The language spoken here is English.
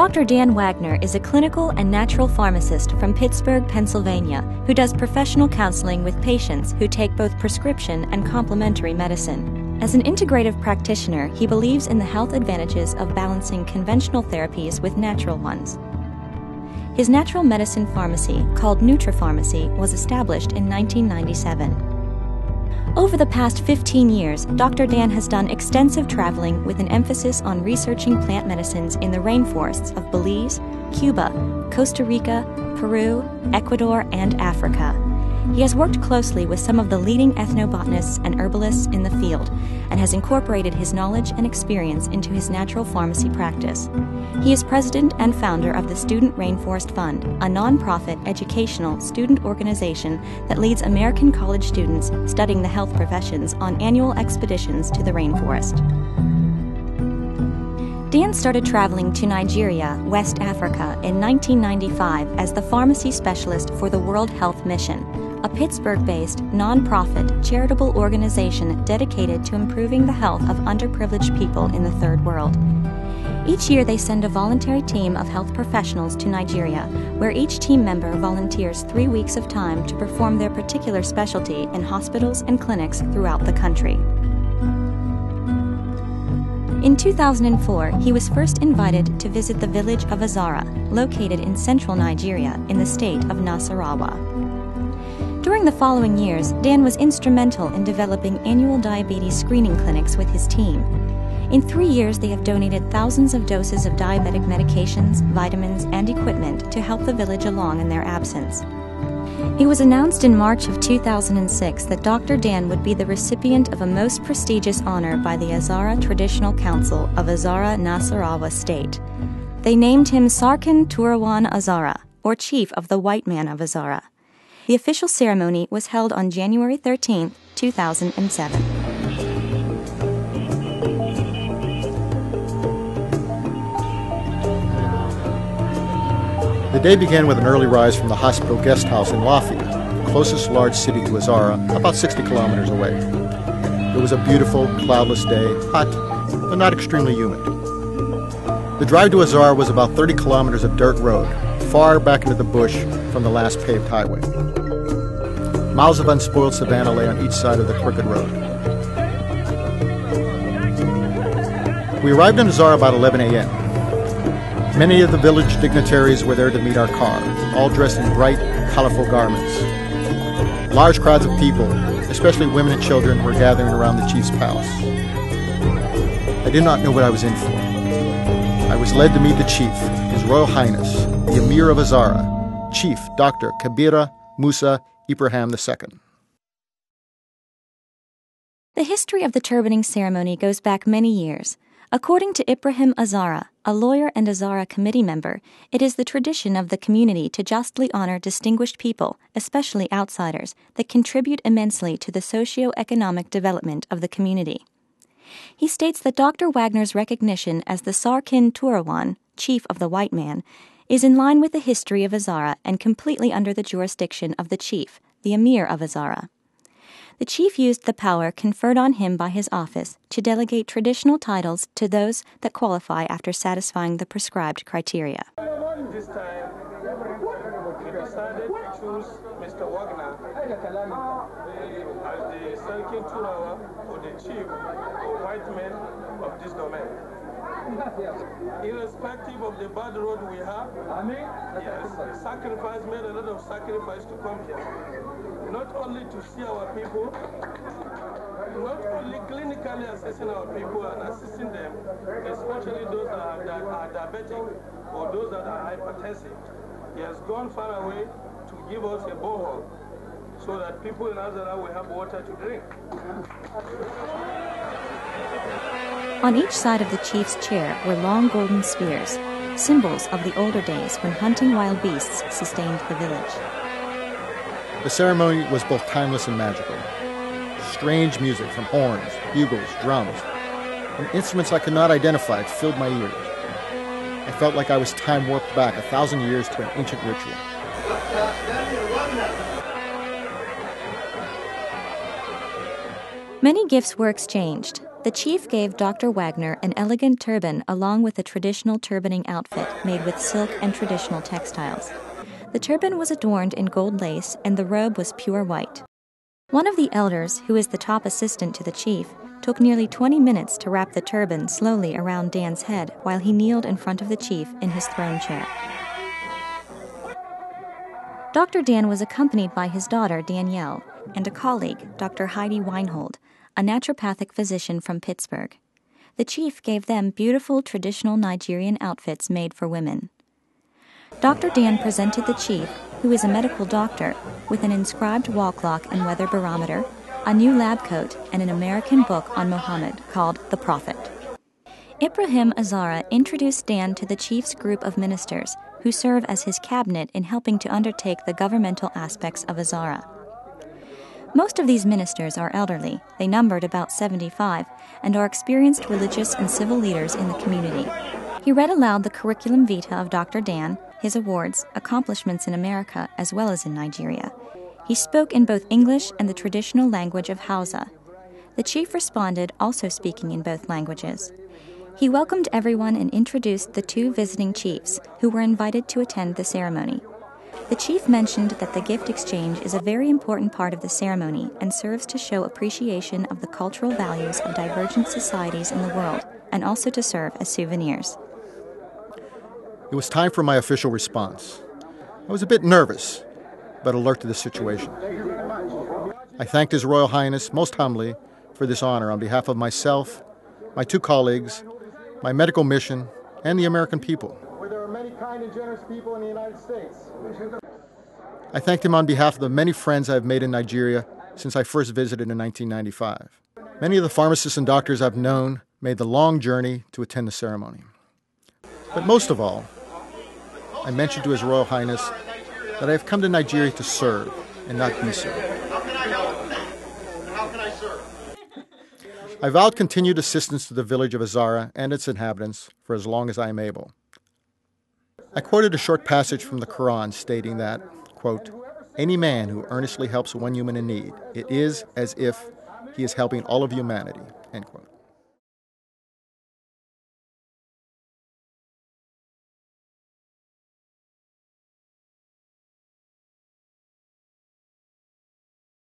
Dr. Dan Wagner is a clinical and natural pharmacist from Pittsburgh, Pennsylvania, who does professional counseling with patients who take both prescription and complementary medicine. As an integrative practitioner, he believes in the health advantages of balancing conventional therapies with natural ones. His natural medicine pharmacy, called NutriPharmacy, was established in 1997. Over the past 15 years, Dr. Dan has done extensive traveling with an emphasis on researching plant medicines in the rainforests of Belize, Cuba, Costa Rica, Peru, Ecuador, and Africa. He has worked closely with some of the leading ethnobotanists and herbalists in the field and has incorporated his knowledge and experience into his natural pharmacy practice. He is president and founder of the Student Rainforest Fund, a nonprofit educational student organization that leads American college students studying the health professions on annual expeditions to the rainforest. Dan started traveling to Nigeria, West Africa, in 1995 as the pharmacy specialist for the World Health Mission, a Pittsburgh-based, nonprofit, charitable organization dedicated to improving the health of underprivileged people in the Third World. Each year they send a voluntary team of health professionals to Nigeria, where each team member volunteers 3 weeks of time to perform their particular specialty in hospitals and clinics throughout the country. In 2004, he was first invited to visit the village of Azara, located in central Nigeria in the state of Nasarawa. During the following years, Dan was instrumental in developing annual diabetes screening clinics with his team. In 3 years, they have donated thousands of doses of diabetic medications, vitamins, and equipment to help the village along in their absence. It was announced in March of 2006 that Dr. Dan would be the recipient of a most prestigious honor by the Azara Traditional Council of Azara Nasarawa State. They named him Sarkin Turawan Azara, or Chief of the White Man of Azara. The official ceremony was held on January 13, 2007. The day began with an early rise from the hospital guest house in Lafia, the closest large city to Azara, about 60 kilometers away. It was a beautiful, cloudless day, hot, but not extremely humid. The drive to Azara was about 30 kilometers of dirt road, far back into the bush from the last paved highway. Miles of unspoiled savanna lay on each side of the crooked road. We arrived in Azara about 11 a.m. Many of the village dignitaries were there to meet our car, all dressed in bright, colorful garments. Large crowds of people, especially women and children, were gathering around the chief's palace. I did not know what I was in for. I was led to meet the chief, His Royal Highness, the Emir of Azara, Chief Dr. Kabira Musa Ibrahim II. The history of the turbaning ceremony goes back many years. According to Ibrahim Azara, a lawyer and Azara committee member, it is the tradition of the community to justly honor distinguished people, especially outsiders, that contribute immensely to the socio-economic development of the community. He states that Dr. Wagner's recognition as the Sarkin Turawan, Chief of the White Man, is in line with the history of Azara and completely under the jurisdiction of the chief, the Emir of Azara. The chief used the power conferred on him by his office to delegate traditional titles to those that qualify after satisfying the prescribed criteria. This time, we decided to choose Mr. Wagner as the Sarkin Turawa, or the chief of white men of this domain. Irrespective of the bad road we have, yes, sacrifice made a lot of sacrifice to come here. Not only to see our people, not only clinically assessing our people and assisting them, especially those that are diabetic or those that are hypertensive. He has gone far away to give us a borehole so that people in Azara will have water to drink. On each side of the chief's chair were long golden spears, symbols of the older days when hunting wild beasts sustained the village. The ceremony was both timeless and magical. Strange music from horns, bugles, drums, and instruments I could not identify filled my ears. I felt like I was time warped back 1,000 years to an ancient ritual. Many gifts were exchanged. The chief gave Dr. Wagner an elegant turban along with a traditional turbaning outfit made with silk and traditional textiles. The turban was adorned in gold lace and the robe was pure white. One of the elders, who is the top assistant to the chief, took nearly 20 minutes to wrap the turban slowly around Dan's head while he kneeled in front of the chief in his throne chair. Dr. Dan was accompanied by his daughter, Danielle, and a colleague, Dr. Heidi Weinhold, a naturopathic physician from Pittsburgh. The chief gave them beautiful traditional Nigerian outfits made for women. Dr. Dan presented the chief, who is a medical doctor, with an inscribed wall clock and weather barometer, a new lab coat, and an American book on Muhammad called The Prophet. Ibrahim Azara introduced Dan to the chief's group of ministers, who serve as his cabinet in helping to undertake the governmental aspects of Azara. Most of these ministers are elderly. They numbered about 75 and are experienced religious and civil leaders in the community. He read aloud the curriculum vitae of Dr. Dan, his awards, accomplishments in America as well as in Nigeria. He spoke in both English and the traditional language of Hausa. The chief responded, also speaking in both languages. He welcomed everyone and introduced the two visiting chiefs, who were invited to attend the ceremony. The chief mentioned that the gift exchange is a very important part of the ceremony and serves to show appreciation of the cultural values of divergent societies in the world, and also to serve as souvenirs. It was time for my official response. I was a bit nervous, but alert to the situation. I thanked His Royal Highness most humbly for this honor on behalf of myself, my two colleagues, my medical mission, and the American people. Where there are many kind and generous people in the United States. I thanked him on behalf of the many friends I've made in Nigeria since I first visited in 1995. Many of the pharmacists and doctors I've known made the long journey to attend the ceremony. But most of all, I mentioned to His Royal Highness that I have come to Nigeria to serve and not be served. How can I help? How can I serve? I vowed continued assistance to the village of Azara and its inhabitants for as long as I am able. I quoted a short passage from the Quran stating that, quote, "Any man who earnestly helps one human in need, it is as if he is helping all of humanity," end quote.